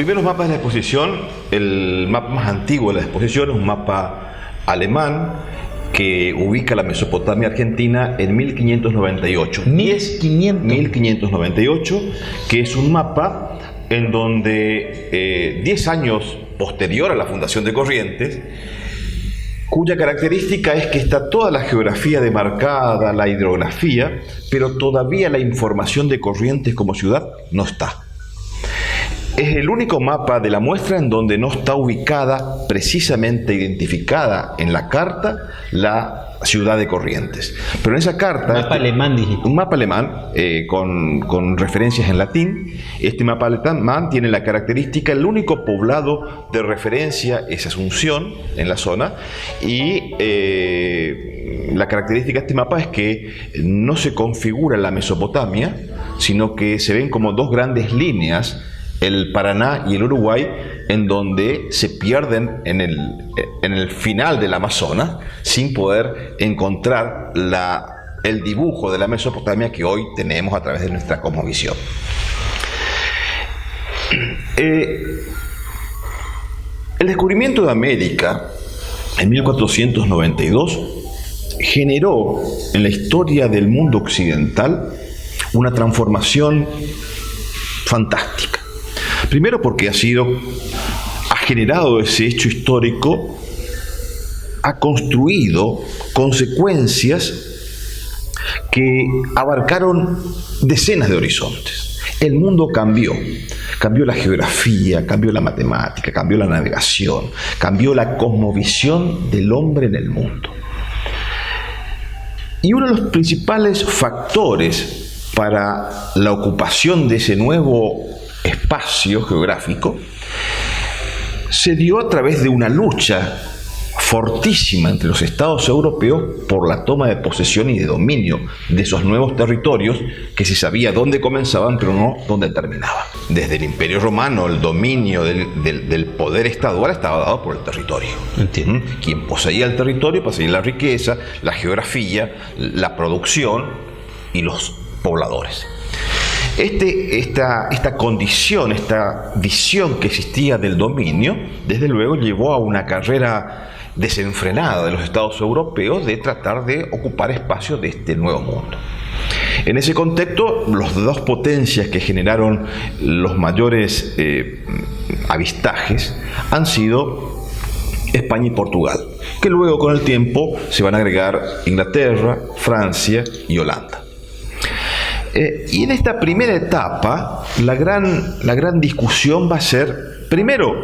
primeros mapas de la exposición, el mapa más antiguo de la exposición es un mapa alemán que ubica la Mesopotamia argentina en 1598. 1598, que es un mapa en donde 10 años posterior a la fundación de Corrientes, cuya característica es que está toda la geografía demarcada, la hidrografía, pero todavía la información de Corrientes como ciudad no está. Es el único mapa de la muestra en donde no está ubicada, precisamente identificada en la carta, la ciudad de Corrientes. Pero en esa carta... Mapa alemán, dijiste. Un mapa alemán con referencias en latín. Este mapa alemán tiene la característica, el único poblado de referencia es Asunción, en la zona, y la característica de este mapa es que no se configura la Mesopotamia, sino que se ven como dos grandes líneas, el Paraná y el Uruguay, en donde se pierden en el final del Amazonas, sin poder encontrar el dibujo de la Mesopotamia que hoy tenemos a través de nuestra cosmovisión. El descubrimiento de América en 1492 generó en la historia del mundo occidental una transformación fantástica. Primero porque ha generado ese hecho histórico, ha construido consecuencias que abarcaron decenas de horizontes. El mundo cambió la geografía, cambió la matemática, cambió la navegación, cambió la cosmovisión del hombre en el mundo. Y uno de los principales factores para la ocupación de ese nuevo espacio geográfico se dio a través de una lucha fortísima entre los estados europeos por la toma de posesión y de dominio de esos nuevos territorios que se sabía dónde comenzaban pero no dónde terminaban. Desde el Imperio Romano el dominio del poder estadual estaba dado por el territorio. Entiendo. Quien poseía el territorio poseía la riqueza, la geografía, la producción y los pobladores. Esta condición, esta visión que existía del dominio, desde luego llevó a una carrera desenfrenada de los estados europeos de tratar de ocupar espacios de este nuevo mundo. En ese contexto, las dos potencias que generaron los mayores avistajes han sido España y Portugal, que luego con el tiempo se van a agregar Inglaterra, Francia y Holanda. Y en esta primera etapa, la gran discusión va a ser, primero,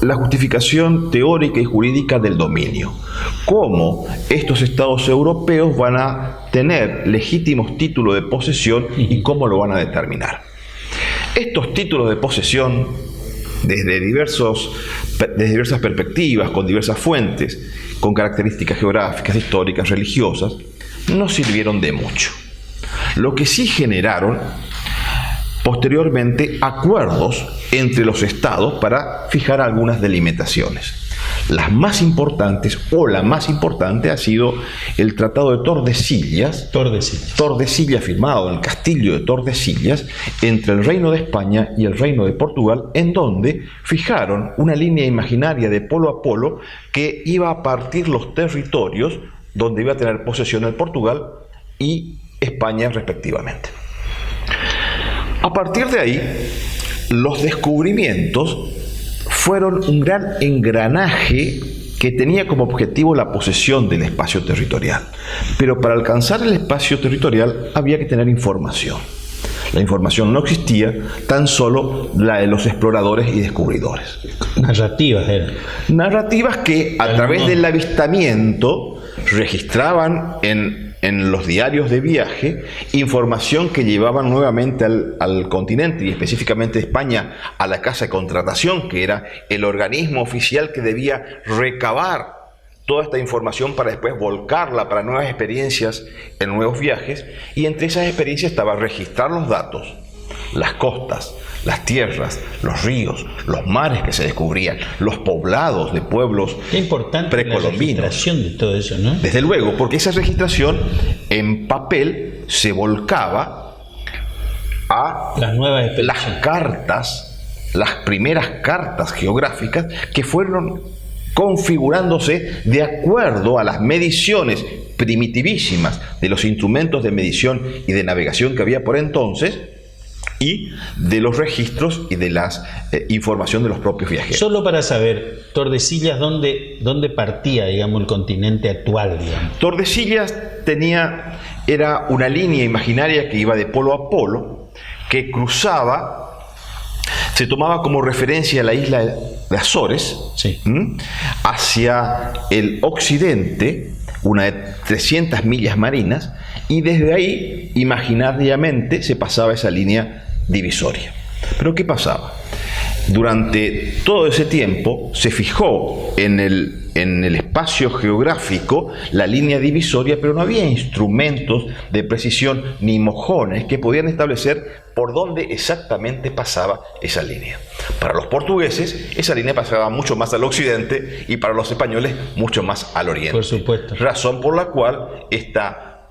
la justificación teórica y jurídica del dominio. Cómo estos estados europeos van a tener legítimos títulos de posesión y cómo lo van a determinar. Estos títulos de posesión, desde diversas perspectivas, con diversas fuentes, con características geográficas, históricas, religiosas, no sirvieron de mucho. Lo que sí generaron posteriormente acuerdos entre los estados para fijar algunas delimitaciones. Las más importantes, o la más importante, ha sido el Tratado de Tordesillas, firmado en el Castillo de Tordesillas entre el Reino de España y el Reino de Portugal, en donde fijaron una línea imaginaria de polo a polo que iba a partir los territorios donde iba a tener posesión el Portugal y España respectivamente. A partir de ahí, los descubrimientos fueron un gran engranaje que tenía como objetivo la posesión del espacio territorial. Pero para alcanzar el espacio territorial había que tener información. La información no existía, tan solo la de los exploradores y descubridores. Narrativas eran. Narrativas que a través del avistamiento registraban en los diarios de viaje información que llevaban nuevamente al continente y específicamente España a la Casa de Contratación, que era el organismo oficial que debía recabar toda esta información para después volcarla para nuevas experiencias en nuevos viajes, y entre esas experiencias estaba registrar los datos, las costas, las tierras, los ríos, los mares que se descubrían, los poblados de pueblos precolombinos. Qué importante la registración de todo eso, ¿no? Desde luego, porque esa registración en papel se volcaba a las nuevas las cartas las primeras cartas geográficas que fueron configurándose de acuerdo a las mediciones primitivísimas de los instrumentos de medición y de navegación que había por entonces y de los registros y de la información de los propios viajeros. Solo para saber, Tordesillas, ¿dónde partía, digamos, el continente actual, digamos? Tordesillas era una línea imaginaria que iba de polo a polo, que cruzaba. Se tomaba como referencia la isla de Azores, sí, hacia el occidente, una de 300 millas marinas, y desde ahí, imaginariamente, se pasaba esa línea divisoria. Pero ¿qué pasaba? Durante todo ese tiempo se fijó en el espacio geográfico la línea divisoria, pero no había instrumentos de precisión ni mojones que podían establecer por dónde exactamente pasaba esa línea. Para los portugueses, esa línea pasaba mucho más al occidente y para los españoles mucho más al oriente. Por supuesto. Razón por la cual esta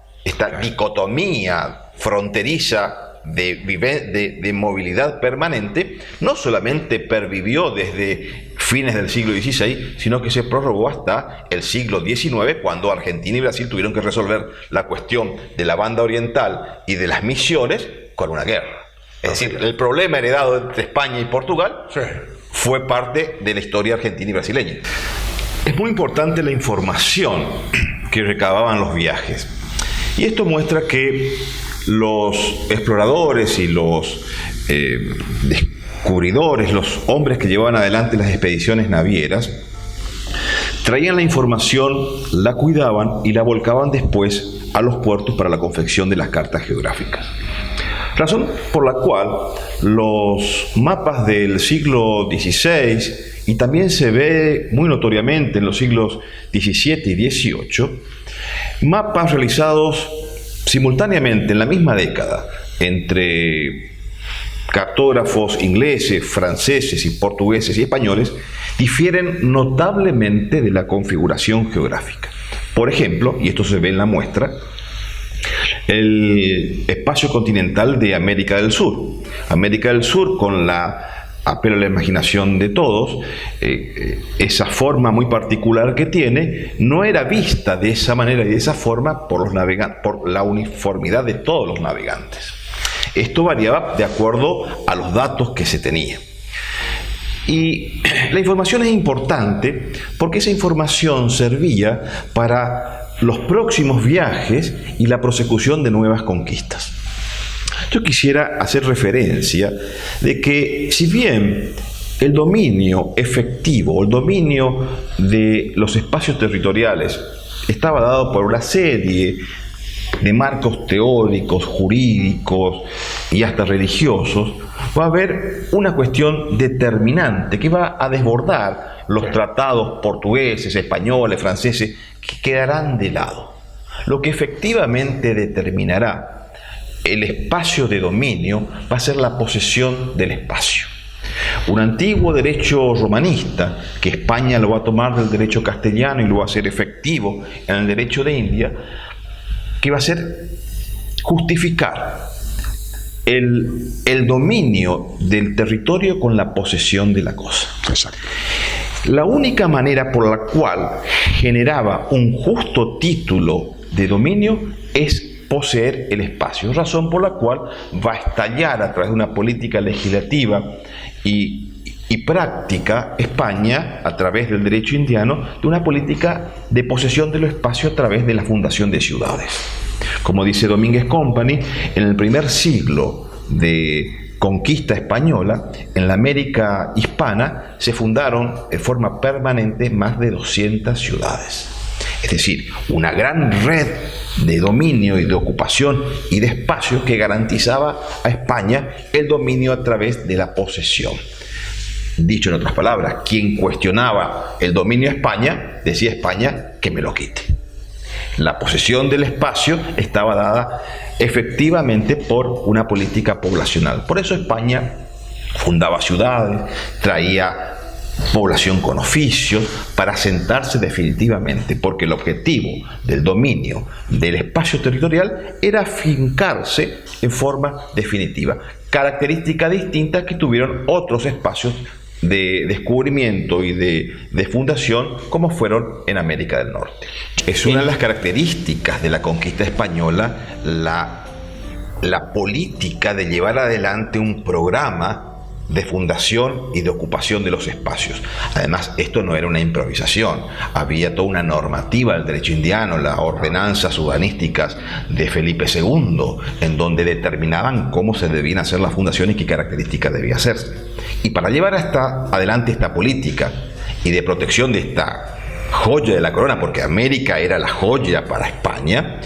dicotomía fronteriza de movilidad permanente no solamente pervivió desde fines del siglo XVI, sino que se prorrogó hasta el siglo XIX, cuando Argentina y Brasil tuvieron que resolver la cuestión de la banda oriental y de las misiones con una guerra. Es decir, el problema heredado entre España y Portugal fue parte de la historia argentina y brasileña. Es muy importante la información que recababan los viajes, y esto muestra que los exploradores y los descubridores, los hombres que llevaban adelante las expediciones navieras, traían la información, la cuidaban y la volcaban después a los puertos para la confección de las cartas geográficas. Razón por la cual los mapas del siglo XVI, y también se ve muy notoriamente en los siglos XVII y XVIII, mapas realizados simultáneamente en la misma década entre cartógrafos ingleses, franceses y portugueses y españoles, difieren notablemente de la configuración geográfica. Por ejemplo, y esto se ve en la muestra, el espacio continental de América del Sur. América del Sur, con apelo a la imaginación de todos, esa forma muy particular que tiene, no era vista de esa manera y de esa forma por los navegantes, por la uniformidad de todos los navegantes. Esto variaba de acuerdo a los datos que se tenían. Y la información es importante porque esa información servía para los próximos viajes y la prosecución de nuevas conquistas. Yo quisiera hacer referencia de que, si bien el dominio efectivo, el dominio de los espacios territoriales estaba dado por una serie de marcos teóricos, jurídicos y hasta religiosos, va a haber una cuestión determinante que va a desbordar los tratados portugueses, españoles, franceses, que quedarán de lado. Lo que efectivamente determinará el espacio de dominio va a ser la posesión del espacio. Un antiguo derecho romanista, que España lo va a tomar del derecho castellano y lo va a hacer efectivo en el derecho de India, que va a ser justificar el dominio del territorio con la posesión de la cosa. Exacto. La única manera por la cual generaba un justo título de dominio es poseer el espacio, razón por la cual va a estallar a través de una política legislativa y práctica España, a través del derecho indiano, de una política de posesión del espacio a través de la fundación de ciudades. Como dice Domínguez Company, en el primer siglo de conquista española, en la América hispana se fundaron de forma permanente más de 200 ciudades. Es decir, una gran red de dominio y de ocupación y de espacio que garantizaba a España el dominio a través de la posesión. Dicho en otras palabras, quien cuestionaba el dominio de España, decía España que me lo quite. La posesión del espacio estaba dada efectivamente por una política poblacional. Por eso España fundaba ciudades, traía población con oficios, para asentarse definitivamente, porque el objetivo del dominio del espacio territorial era afincarse en forma definitiva, característica distinta que tuvieron otros espacios de descubrimiento y de fundación, como fueron en América del Norte. Es una de las características de la conquista española la política de llevar adelante un programa de fundación y de ocupación de los espacios. Además, esto no era una improvisación, había toda una normativa del derecho indiano, las ordenanzas urbanísticas de Felipe II, en donde determinaban cómo se debían hacer las fundaciones y qué características debía hacerse. Y para llevar adelante esta política y de protección de esta joya de la corona, porque América era la joya para España,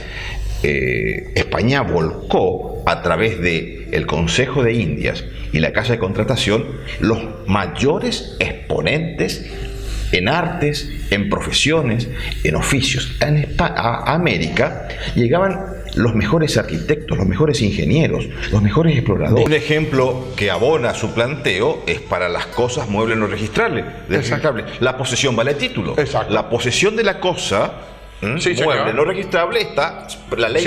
España volcó a través del Consejo de Indias y la Casa de Contratación los mayores exponentes en artes, en profesiones, en oficios. A América llegaban los mejores arquitectos, los mejores ingenieros, los mejores exploradores. Un ejemplo que abona su planteo es para las cosas muebles no registrables. La posesión vale título. Exacto. La posesión de la cosa mueble no registrable está, la ley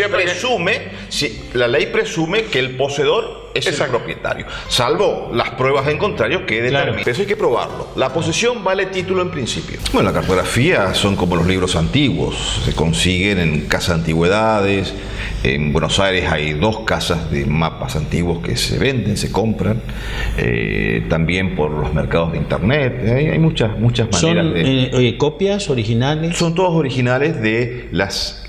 presume que el poseedor es el propietario, salvo las pruebas en contrario que determinan. Eso hay que probarlo. La posesión vale título en principio. Bueno, la cartografía son como los libros antiguos, se consiguen en casas de antigüedades. En Buenos Aires hay 2 casas de mapas antiguos que se venden, se compran, también por los mercados de internet. Hay muchas maneras. ¿Son copias originales? Son todos originales de las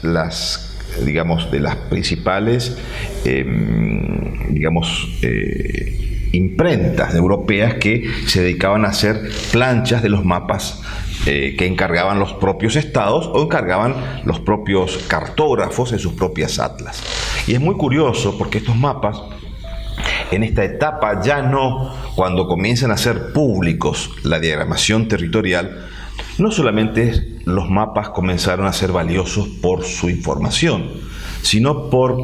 digamos, de las principales imprentas europeas que se dedicaban a hacer planchas de los mapas que encargaban los propios estados o encargaban los propios cartógrafos en sus propias atlas. Y es muy curioso porque estos mapas, en esta etapa, ya no, cuando comienzan a ser públicos la diagramación territorial, no solamente los mapas comenzaron a ser valiosos por su información, sino por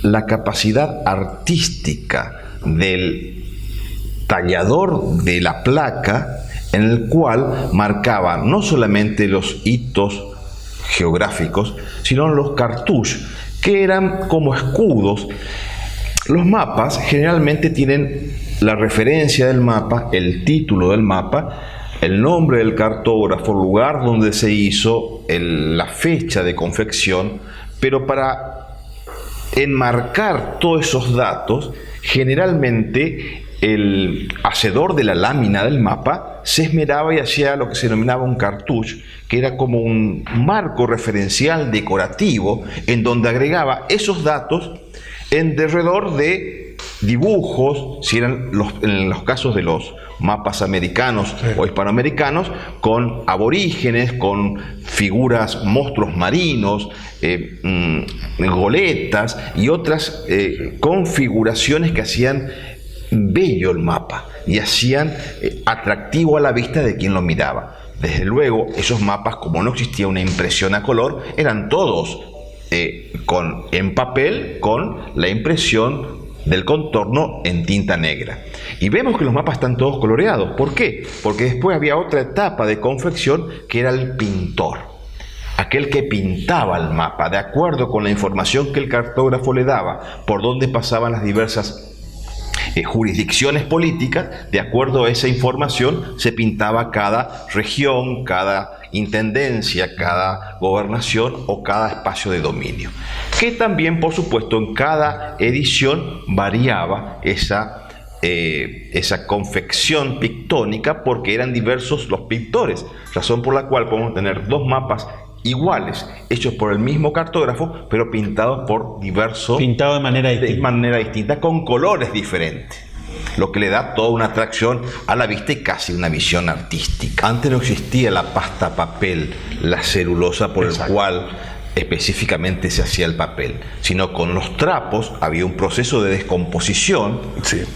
la capacidad artística del tallador de la placa, en el cual marcaba no solamente los hitos geográficos, sino los cartouches, que eran como escudos. Los mapas generalmente tienen la referencia del mapa, el título del mapa, el nombre del cartógrafo, el lugar donde se hizo, la fecha de confección, pero para enmarcar todos esos datos, generalmente el hacedor de la lámina del mapa se esmeraba y hacía lo que se denominaba un cartouche, que era como un marco referencial decorativo en donde agregaba esos datos en derredor de dibujos, si eran en los casos de los mapas americanos o hispanoamericanos, con aborígenes, con figuras, monstruos marinos, goletas y otras configuraciones que hacían bello el mapa y hacían atractivo a la vista de quien lo miraba. Desde luego, esos mapas, como no existía una impresión a color, eran todos en papel con la impresión del contorno en tinta negra. Y vemos que los mapas están todos coloreados. ¿Por qué? Porque después había otra etapa de confección que era el pintor, aquel que pintaba el mapa de acuerdo con la información que el cartógrafo le daba, por dónde pasaban las diversas jurisdicciones políticas. De acuerdo a esa información se pintaba cada región, cada intendencia, cada gobernación o cada espacio de dominio, que también, por supuesto, en cada edición variaba esa confección pictónica, porque eran diversos los pintores, razón por la cual podemos tener 2 mapas iguales, hechos por el mismo cartógrafo, pero pintados por diversos... Pintado de manera distinta, con colores diferentes, lo que le da toda una atracción a la vista y casi una visión artística. Antes no existía la pasta papel, la celulosa por el cual específicamente se hacía el papel, sino con los trapos había un proceso de descomposición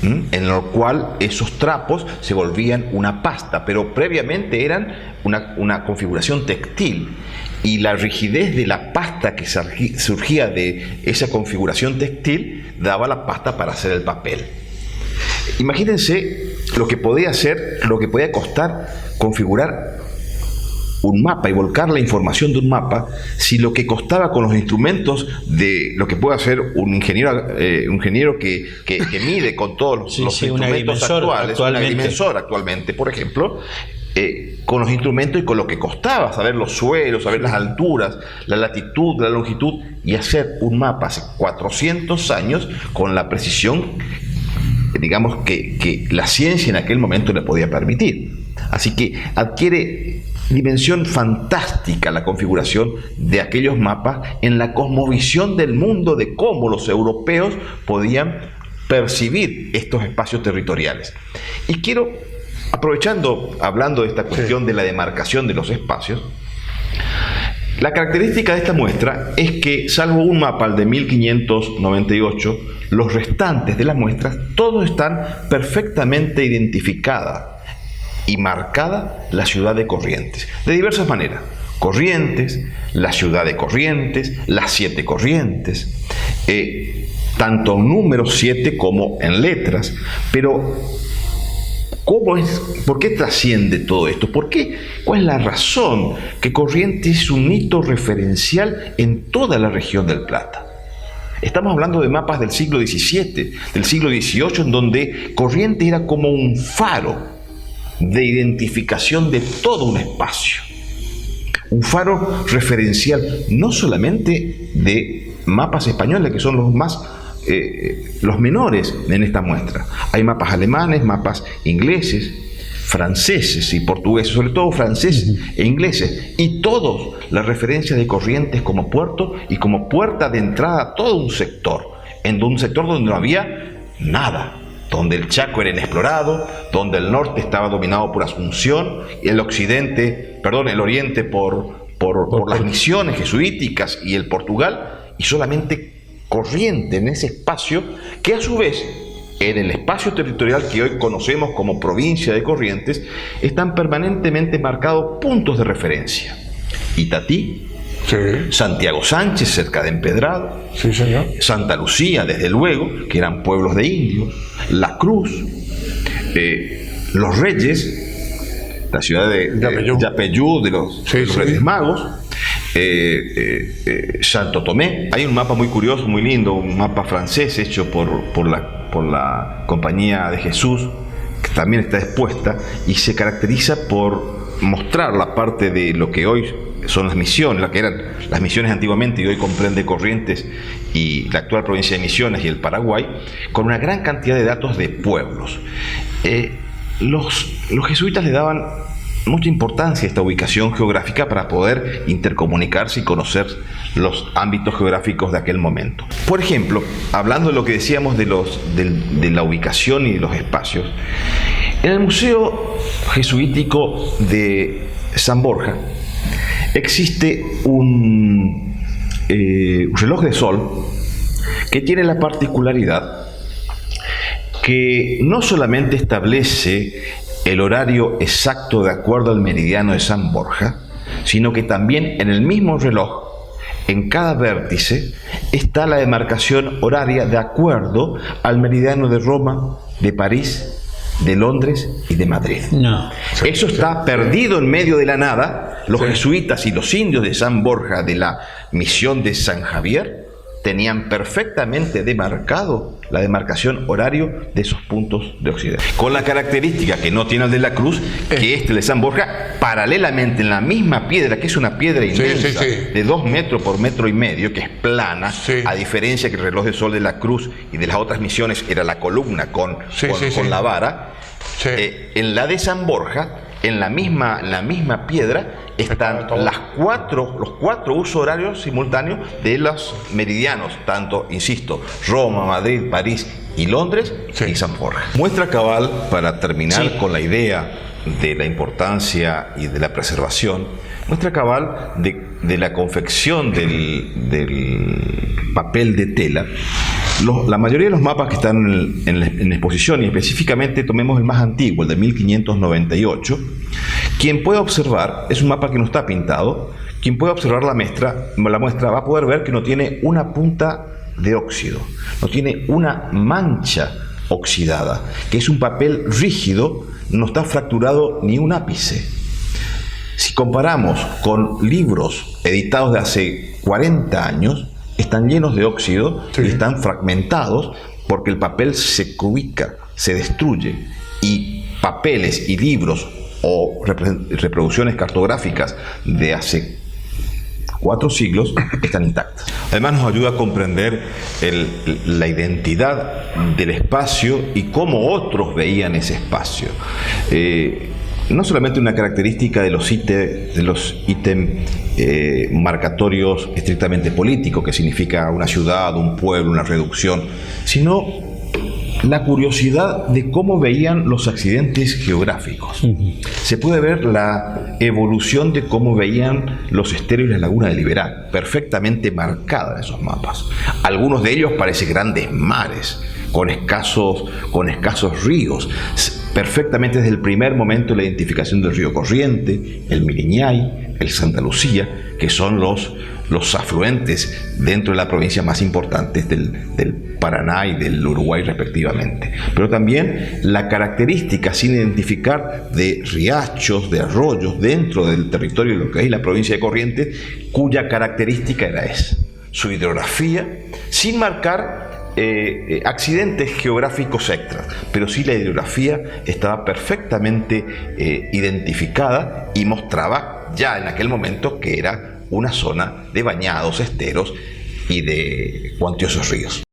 en el cual esos trapos se volvían una pasta, pero previamente eran una configuración textil. Y la rigidez de la pasta que surgía de esa configuración textil daba la pasta para hacer el papel. Imagínense lo que podía costar configurar un mapa y volcar la información de un mapa, si lo que costaba con los instrumentos de lo que puede hacer un ingeniero que mide con todos los instrumentos actuales, un agrimensor actualmente, por ejemplo, con los instrumentos y con lo que costaba saber los suelos, saber las alturas, la latitud, la longitud, y hacer un mapa hace 400 años con la precisión, digamos, que la ciencia en aquel momento le podía permitir. Así que adquiere dimensión fantástica la configuración de aquellos mapas en la cosmovisión del mundo, de cómo los europeos podían percibir estos espacios territoriales. Y quiero, hablando de esta cuestión de la demarcación de los espacios, la característica de esta muestra es que, salvo un mapa, el de 1598, los restantes de las muestras, todos están perfectamente identificadas y marcada la ciudad de Corrientes, de diversas maneras. Corrientes, la ciudad de Corrientes, las 7 Corrientes, tanto en números 7 como en letras. Pero, ¿por qué trasciende todo esto? ¿Cuál es la razón que Corrientes es un hito referencial en toda la región del Plata? Estamos hablando de mapas del siglo XVII, del siglo XVIII, en donde Corrientes era como un faro de identificación de todo un espacio. Un faro referencial no solamente de mapas españoles, que son los menores en esta muestra. Hay mapas alemanes, mapas ingleses, franceses y portugueses, sobre todo franceses e ingleses, y todos las referencias de Corrientes como puerto y como puerta de entrada a todo un sector donde no había nada, donde el Chaco era inexplorado, donde el norte estaba dominado por Asunción, y el oriente por las misiones jesuíticas y el Portugal, y solamente Corrientes en ese espacio, que a su vez, en el espacio territorial que hoy conocemos como provincia de Corrientes, están permanentemente marcados puntos de referencia. Itatí, sí. Santiago Sánchez, cerca de Empedrado, sí, señor. Santa Lucía, desde luego, que eran pueblos de indios, La Cruz, Los Reyes, la ciudad de Yapeyú, de los Reyes Magos, Santo Tomé. Hay un mapa muy curioso, muy lindo, un mapa francés hecho por la Compañía de Jesús, que también está expuesta y se caracteriza por mostrar la parte de lo que hoy son las misiones, las que eran las misiones antiguamente y hoy comprende Corrientes y la actual provincia de Misiones y el Paraguay, con una gran cantidad de datos de pueblos. Los jesuitas le daban mucha importancia a esta ubicación geográfica para poder intercomunicarse y conocer los ámbitos geográficos de aquel momento. Por ejemplo, hablando de lo que decíamos de la ubicación y de los espacios, en el Museo Jesuítico de San Borja existe un reloj de sol que tiene la particularidad que no solamente establece el horario exacto de acuerdo al meridiano de San Borja, sino que también en el mismo reloj, en cada vértice, está la demarcación horaria de acuerdo al meridiano de Roma, de París, de Londres y de Madrid. No. Eso está perdido en medio de la nada. Los jesuitas y los indios de San Borja, de la misión de San Javier, tenían perfectamente demarcado la demarcación horario de esos puntos de Occidente. Con la característica que no tiene el de la Cruz, que este de San Borja, paralelamente en la misma piedra, que es una piedra inmensa, de 2 metros por 1,5 metros, que es plana, a diferencia que el reloj de sol de la Cruz y de las otras misiones era la columna con la vara, en la de San Borja, en la misma piedra, están los 4 usos horarios simultáneos de los meridianos, tanto, insisto, Roma, Madrid, París y Londres y San Borja. Muestra cabal, para terminar con la idea de la importancia y de la preservación, muestra cabal de la confección del papel de tela. La mayoría de los mapas que están en la exposición, y específicamente tomemos el más antiguo, el de 1598, quien pueda observar, es un mapa que no está pintado, quien pueda observar la muestra va a poder ver que no tiene una punta de óxido, no tiene una mancha oxidada, que es un papel rígido, no está fracturado ni un ápice. Si comparamos con libros editados de hace 40 años, están llenos de óxido y están fragmentados porque el papel se cubica, se destruye, y papeles y libros o reproducciones cartográficas de hace 4 siglos están intactas. Además nos ayuda a comprender la identidad del espacio y cómo otros veían ese espacio. No solamente una característica de los ítems marcatorios estrictamente políticos, que significa una ciudad, un pueblo, una reducción, sino la curiosidad de cómo veían los accidentes geográficos. Se puede ver la evolución de cómo veían los esteros y la laguna de Liberal, perfectamente marcada en esos mapas. Algunos de ellos parecen grandes mares, con escasos ríos, perfectamente desde el primer momento la identificación del río Corriente, el Miriñay, el Santa Lucía, que son los afluentes dentro de las provincias más importantes del Paraná y del Uruguay respectivamente. Pero también la característica sin identificar de riachos, de arroyos dentro del territorio de lo que es la provincia de Corrientes, cuya característica era esa, su hidrografía, sin marcar accidentes geográficos extras, pero sí la hidrografía estaba perfectamente identificada y mostraba ya en aquel momento que era una zona de bañados, esteros y de cuantiosos ríos.